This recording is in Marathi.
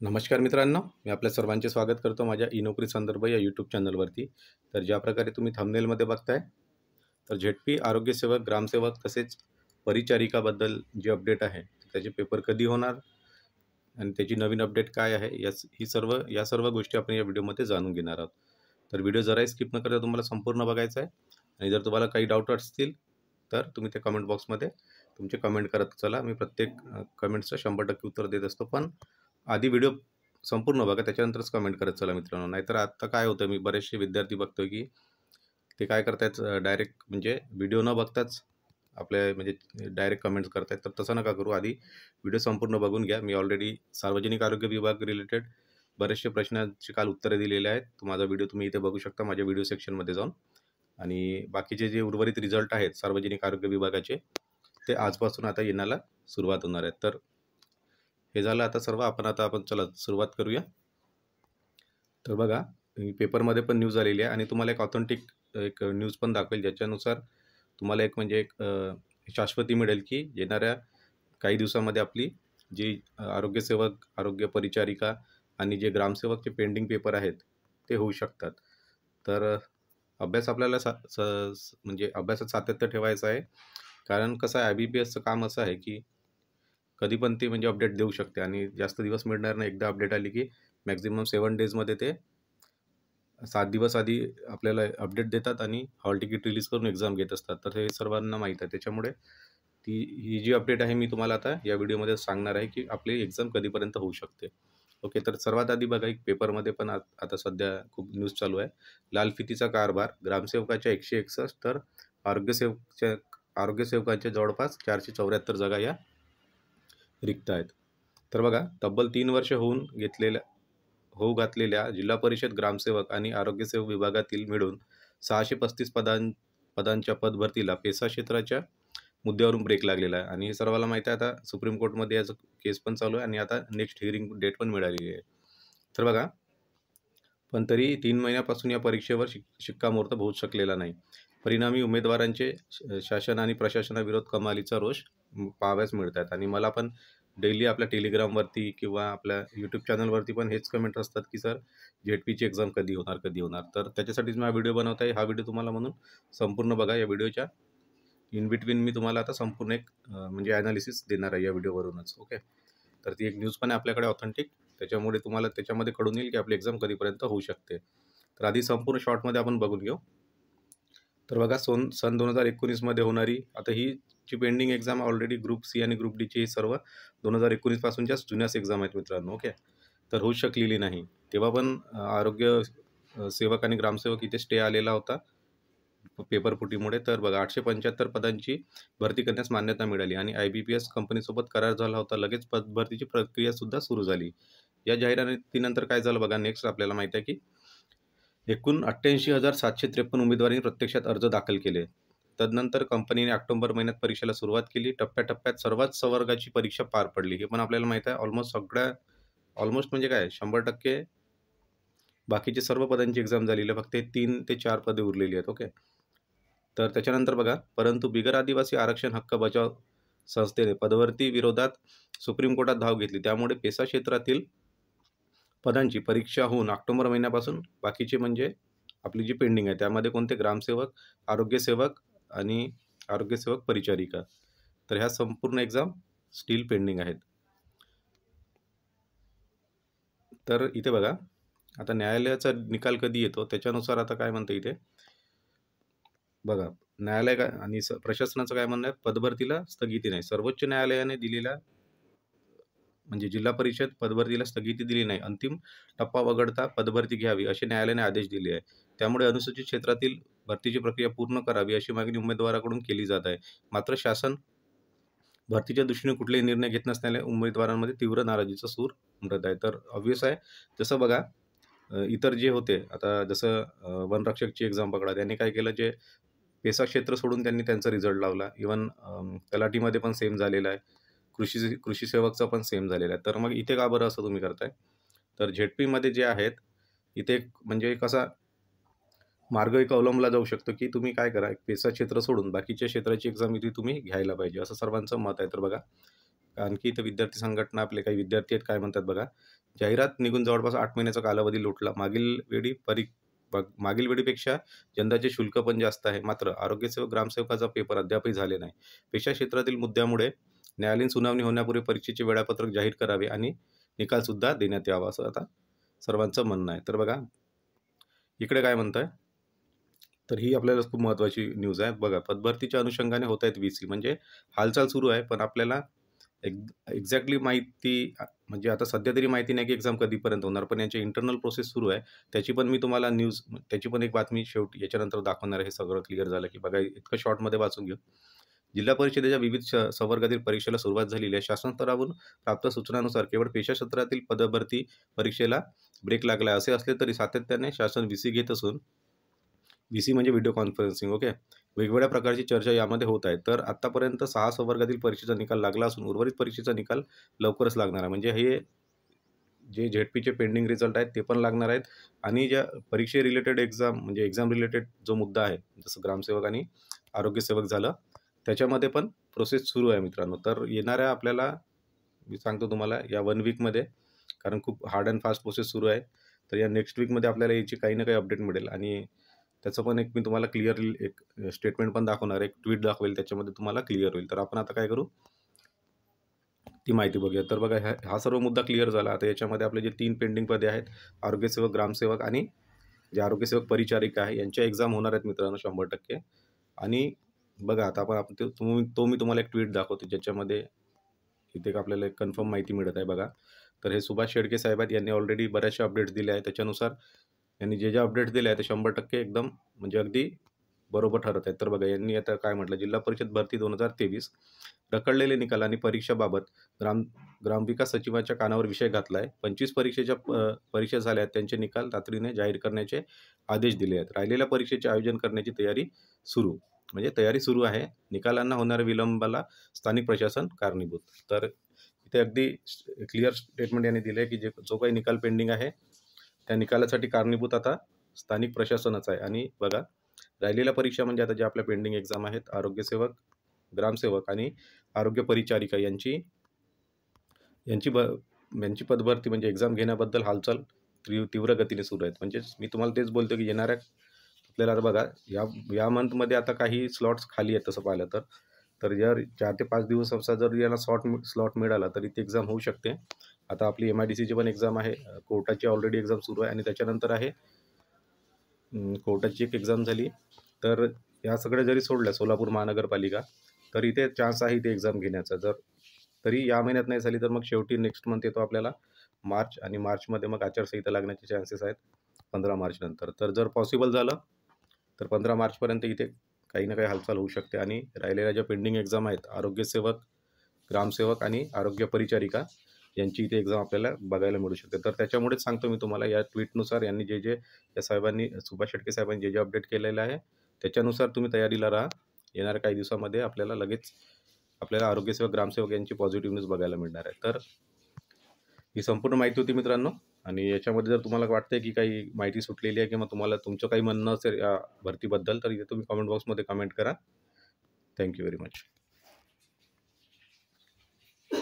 नमस्कार मित्रांनो, मी आपल्या सर्वांचे स्वागत करतो माझ्या ई-नोकरी संदर्भ या यूट्यूब चॅनलवरती. तर ज्या प्रकारे तुम्ही थंबनेलमध्ये बघताय, तर झेडपी आरोग्यसेवक, ग्रामसेवक तसेच परिचारिकाबद्दल जे अपडेट आहे, त्याचे पेपर कधी होणार आणि त्याची नवीन अपडेट काय आहे, या सर्व गोष्टी आपण या व्हिडिओमध्ये जाणून घेणार आहोत. तर व्हिडिओ जराही स्किप न करता तुम्हाला संपूर्ण बघायचा आहे आणि जर तुम्हाला काही डाऊट असतील, तर तुम्ही ते कमेंट बॉक्समध्ये तुमचे कमेंट करत चला. मी प्रत्येक कमेंट्सचं 100% उत्तर देत असतो. पण आधी व्हिडिओ संपूर्ण बघा, त्याच्यानंतरच कमेंट करत चला मित्रांनो. नाहीतर आता काय होतं, मी बरेचसे विद्यार्थी बघतोय की ते काय करतायत, डायरेक्ट म्हणजे व्हिडिओ न बघताच आपले म्हणजे डायरेक्ट कमेंट्स करतायत. तर तसं नका करू. आधी व्हिडिओ संपूर्ण बघून घ्या. मी ऑलरेडी सार्वजनिक आरोग्य विभाग रिलेटेड बरेचसे प्रश्नांची काल उत्तरे दिलेले आहेत. तो माझा व्हिडिओ तुम्ही इथे बघू शकता माझ्या व्हिडिओ सेक्शनमध्ये जाऊन. आणि बाकीचे जे उर्वरित रिझल्ट आहेत सार्वजनिक आरोग्य विभागाचे, ते आजपासून आता येण्याला सुरुवात होणार आहे. तर हे झालं आता सर्व. आपण चला सुरुवात करूया. तर बघा, पेपरमध्ये पण न्यूज आलेली आहे आणि तुम्हाला एक ऑथेंटिक एक न्यूज पण दाखवेल, ज्याच्यानुसार तुम्हाला एक म्हणजे एक शाश्वती मिळेल की येणाऱ्या काही दिवसामध्ये आपली जी आरोग्यसेवक, आरोग्य परिचारिका आणि जे ग्रामसेवकचे पेंडिंग पेपर आहेत ते होऊ शकतात. तर अभ्यास आपल्याला म्हणजे अभ्यासात सातत्य ठेवायचं आहे. कारण कसं आहे, IBPSचं काम असं आहे की कधी पण ते म्हणजे अपडेट देऊ शकते आणि जास्त दिवस मिळणार नाही. एकदा अपडेट आली की मॅक्झिमम 7 डेजमध्ये ते 7 दिवस आधी आपल्याला अपडेट देतात आणि हॉल तिकीट रिलीज करून एक्झाम घेत असतात. तर हे सर्वांना माहीत आहे. त्याच्यामुळे ही जी अपडेट आहे मी तुम्हाला आता या व्हिडिओमध्ये सांगणार आहे की आपली एक्झाम कधीपर्यंत होऊ शकते. ओके, तर सर्वात आधी बघा, एक पेपरमध्ये पण आता सध्या खूप न्यूज चालू आहे. लाल फितीचा कारभार, ग्रामसेवकाच्या 161 तर आरोग्यसेवकांच्या जवळपास 474 जागा या रिक्त आहेत. तर बघा, तब्बल 3 वर्ष होऊ घातलेल्या जिल्हा परिषद ग्रामसेवक आणि आरोग्यसेवक विभागातील मिळून 635 पदांच्या पदभरतीला पेसा क्षेत्राच्या मुद्द्यावरून ब्रेक लागलेला आहे. आणि हे सर्वांना माहीत आहे, आता सुप्रीम कोर्टमध्ये याचं केस पण चालू आहे आणि आता नेक्स्ट हिअरिंग डेट पण मिळालेली आहे. तर बघा, पण तरी 3 महिन्यापासून या परीक्षेवर शिक्कामोर्तब होऊ शकलेला नाही. परिणामी उमेदवारांचे शासन आणि प्रशासनाविरोध कमालीचा रोष पाहावयास मिळत आहेत. आणि मला पण डेली आपल्या टेलिग्रामवरती किंवा आपल्या यूट्यूब चॅनलवरती पण हेच कमेंट असतात की सर, झेडपीची एक्झाम कधी होणार, कधी होणार. तर त्याच्यासाठीच मी हा व्हिडिओ बनवत आहे. हा व्हिडिओ तुम्हाला म्हणून संपूर्ण बघा. या व्हिडिओच्या इन बिटवीन मी तुम्हाला आता संपूर्ण एक म्हणजे ॲनालिसिस देणार आहे या व्हिडिओवरूनच. ओके, तर ती एक न्यूज पण आहे आपल्याकडे ऑथेंटिक. त्याच्यामुळे तुम्हाला त्याच्यामध्ये कळून येईल की आपली एक्झाम कधीपर्यंत होऊ शकते. तर आधी संपूर्ण शॉर्टमध्ये आपण बघून घेऊ. तर बघा, सन 2019मध्ये होणारी आता ही जी pending exam already group C आणि ग्रुप डीची सर्व 2019 पासूनच्या जुन्याच एक्झाम आहेत मित्रांनो. ओके, तर होऊ शकलेली नाही. तेव्हा पण आरोग्य सेवक आणि ग्रामसेवक इथे स्टे आलेला होता पेपर फुटीमुळे. तर बघा, 875 पदांची भरती करण्यास मान्यता मिळाली आणि IBPS कंपनीसोबत करार झाला होता. लगेच भरतीची प्रक्रियासुद्धा सुरू झाली. या जाहिरातीनंतर काय झालं बघा, नेक्स्ट आपल्याला माहीत आहे की एकूण 88,753 उमेदवारांनी प्रत्यक्षात अर्ज दाखल केले. तदनंतर कंपनीने ऑक्टोबर महिन्यात परीक्षेला सुरुवात केली. टप्प्याटप्प्यात सर्वच संवर्गाची परीक्षा पार पडली. हे पण आपल्याला माहीत आहे. ऑलमोस्ट म्हणजे काय 100% बाकीचे सर्व पदांची एक्झाम झालेली आहे. फक्त 3 ते 4 पदे उरलेली आहेत. ओके, तर त्याच्यानंतर बघा, परंतु बिगर आदिवासी आरक्षण हक्क बचाव संस्थेने पदभरती विरोधात सुप्रीम कोर्टात धाव घेतली. त्यामुळे पेसा क्षेत्रातील पदांची परीक्षा होऊन ऑक्टोबर महिन्यापासून बाकीचे म्हणजे आपली जी पेंडिंग आहे त्यामध्ये कोणते ग्रामसेवक, आरोग्यसेवक आणि आरोग्यसेवक परिचारिका, तर ह्या संपूर्ण एक्झाम स्टील पेंडिंग आहेत. तर इथे बघा, आता न्यायालयाचा निकाल कधी येतो त्याच्यानुसार आता काय म्हणतं इथे बघा, न्यायालय काय आणि प्रशासनाचं काय म्हणणं आहे, पदभरतीला स्थगिती नाही. सर्वोच्च न्यायालयाने दिलेला म्हणजे जिल्हा परिषद पदभरतीला स्थगिती दिली नाही. अंतिम टप्पा वगळता पदभरती घ्यावी असे न्यायालयाने आदेश दिले आहे. त्यामुळे अनुसूचित क्षेत्रातील भरतीची प्रक्रिया पूर्ण करावी अशी मागणी उमेदवाराकडून केली जात आहे. मात्र शासन भरतीच्या दृष्टीने कुठलेही निर्णय घेत नसल्याने उमेदवारांमध्ये तीव्र नाराजीचा सूर उमटत आहे. तर ऑब्व्हियस आहे, जसं बघा इतर जे होते, आता जसं वनरक्षकची एक्झाम पकडा, त्यांनी काय केलं, जे पेसा क्षेत्र सोडून त्यांनी त्यांचा रिझल्ट लावला. इव्हन तलाठीमध्ये पण सेम झालेला आहे. कृषी सेवकचा पण सेम झालेला आहे. तर मग इथे का बरं असं तुम्ही करताय? तर झेडपीमध्ये जे आहेत इथे म्हणजे कसा मार्ग एक अवलंबला जाऊ शकतो की तुम्ही काय करा, एक पेसा क्षेत्र सोडून बाकीच्या क्षेत्राची एक्झाम इथे तुम्ही घ्यायला पाहिजे, असं सर्वांचं मत आहे. तर बघा, आणखी इथं विद्यार्थी संघटना आपले काही विद्यार्थी आहेत काय म्हणतात बघा. जाहिरात निघून जवळपास 8 महिन्याचा कालावधी लोटला. मागील वेळीपेक्षा यंदाचे शुल्क पण जास्त आहे. मात्र आरोग्यसेवक ग्रामसेवकाचा पेपर अद्यापही झाले नाही. पेशा क्षेत्रातील मुद्द्यामुळे न्यायालयीन सुनावणी होण्यापूर्वी परीक्षेचे वेळापत्रक जाहीर करावे आणि निकालसुद्धा देण्यात यावा, असं आता सर्वांचं म्हणणं आहे. तर बघा इकडे काय म्हणताय, तर ही आपल्याला खूप महत्त्वाची न्यूज आहे. बघा पदभरतीच्या अनुषंगाने होत आहेत VC, म्हणजे हालचाल सुरू आहे, पण आपल्याला एक्झॅक्टली माहिती म्हणजे आता सध्या तरी माहिती नाही की एक्झाम कधीपर्यंत होणार, पण यांची इंटरनल प्रोसेस सुरू आहे. त्याची पण मी तुम्हाला त्याची पण एक बातमी शेवटी याच्यानंतर दाखवणार आहे. हे सगळं क्लिअर झालं की बघा इतकं शॉर्टमध्ये वाचून घेऊ. जिल्हा परिषदेच्या विविध संवर्गातील परीक्षेला सुरुवात झालेली आहे. शासन स्तरावरून प्राप्त सूचनानुसार केवळ पेशा क्षेत्रातील पदभरती परीक्षेला ब्रेक लागला आहे. असे असले तरी सातत्याने शासन VC घेत असून VC म्हणजे व्हिडिओ कॉन्फरन्सिंग, ओके. वेगवेगळ्या प्रकारची चर्चा यामध्ये होत आहे. तर आत्तापर्यंत 6 संवर्गातील परीक्षेचा निकाल लागला असून उर्वरित परीक्षेचा निकाल लवकरच लागणार आहे. म्हणजे हे जे ZPचे पेंडिंग रिझल्ट आहेत ते पण लागणार आहेत आणि ज्या परीक्षे रिलेटेड एक्झाम म्हणजे एक्झाम रिलेटेड जो मुद्दा आहे, जसं ग्रामसेवक आणि आरोग्यसेवक झालं, त्याच्यामध्ये पण प्रोसेस सुरू आहे मित्रांनो. तर येणाऱ्या आपल्याला मी सांगतो तुम्हाला या 1 वीकमध्ये, कारण खूप हार्ड अँड फास्ट प्रोसेस सुरू आहे. तर या नेक्स्ट वीकमध्ये आपल्याला याची काही ना काही अपडेट मिळेल आणि त्याचं पण एक मी तुम्हाला क्लिअरली एक स्टेटमेंट पण दाखवणार, एक ट्वीट दाखवेल, त्याच्यामध्ये तुम्हाला क्लिअर होईल. तर आपण आता काय करू ती माहिती बघूया. तर बघा हा सर्व मुद्दा क्लिअर झाला. आता याच्यामध्ये आपले जे 3 पेंडिंग पदे आहेत, आरोग्यसेवक, ग्रामसेवक आणि जे आरोग्यसेवक परिचारिका आहे, यांच्या एक्झाम होणार आहेत मित्रांनो 100%. आणि बघा आता आपण तो मी तुम्हाला एक ट्वीट दाखवतो, ज्याच्यामध्ये इथे आपल्याला एक कन्फर्म माहिती मिळत आहे बघा. तर हे सुभाष शेळके साहेब आहेत, यांनी ऑलरेडी बऱ्याचशा अपडेट्स दिल्या आहेत. त्याच्यानुसार यांनी जे अपडेट्स दिले आहेत ते 100% एकदम म्हणजे अगदी बरोबर ठरत आहेत. तर बघा यांनी आता काय म्हटलं, जिल्हा परिषद भरती 2023 रखडलेले निकाल आणि परीक्षाबाबत ग्रामविकास सचिवाच्या कानावर विषय घातला आहे. 25 परीक्षा झाल्या आहेत, त्यांचे निकाल तातडीने जाहीर करण्याचे आदेश दिले आहेत. राहिलेल्या परीक्षेचे आयोजन करण्याची तयारी सुरू आहे. निकालांना होणाऱ्या विलंबाला स्थानिक प्रशासन कारणीभूत. तर इथे अगदी क्लिअर स्टेटमेंट यांनी दिलं आहे की जो काही निकाल पेंडिंग आहे त्या निकालासाठी कारणीभूत आता स्थानिक प्रशासनच आहे. आणि बघा राहिलेल्या परीक्षा म्हणजे आता ज्या आपल्या पेंडिंग एक्झाम आहेत, आरोग्यसेवक, ग्रामसेवक आणि आरोग्य परिचारिका यांची पदभरती म्हणजे एक्झाम घेण्याबद्दल हालचाल तीव्र गतीने सुरू आहेत. म्हणजे मी तुम्हाला तेच बोलतो की येणाऱ्या आपल्याला आता बघा या मंथमध्ये आता काही स्लॉट्स खाली आहेत तसं पाहिलं तर जर 4 ते 5 दिवसाचा जर याला स्लॉट मिळाला तर इथे एक्झाम होऊ शकते. आता आपली MIDCची पण एक्झाम आहे, कोर्टाची ऑलरेडी एक्झाम सुरू आहे आणि त्याच्यानंतर आहे कोर्टाची एक एक्झाम झाली. तर या सगळ्या जरी सोडल्या सोलापूर महानगरपालिका, तर इथे चान्स आहे इथे एक्झाम घेण्याचा. तरी या महिन्यात नाही झाली तर मग शेवटी नेक्स्ट मंथ येतो आपल्याला मार्च, आणि मार्चमध्ये मग आचारसंहिता लागण्याचे चान्सेस आहेत 15 मार्च नंतर. तर जर पॉसिबल झालं तर 15 मार्चपर्यंत इथे काही ना काही हालचाल होऊ शकते. आणि राहिलेल्या ज्या पेंडिंग एक्झाम आहेत, आरोग्यसेवक, ग्रामसेवक आणि आरोग्य परिचारिका यांची इथे एक्झाम आपल्याला बघायला मिळू शकते. तर त्याच्यामुळेच सांगतो मी तुम्हाला, या ट्विटनुसार यांनी या साहेबांनी, सुभाष शेळके साहेबांनी जे अपडेट केलेलं आहे त्याच्यानुसार तुम्ही तयारीला राहा. येणाऱ्या काही दिवसामध्ये आपल्याला आरोग्यसेवक, ग्रामसेवक यांची पॉझिटिव्ह न्यूज बघायला मिळणार आहे. तर ही संपूर्ण माहिती होती मित्रांनो. आणि याच्यामध्ये जर तुम्हाला वाटतंय की काही माहिती सुटलेली आहे किंवा तुम्हाला तुमचं काही म्हणणं असेल या भरतीबद्दल, तर इथे तुम्ही कमेंट बॉक्समध्ये कमेंट करा. Thank you very much.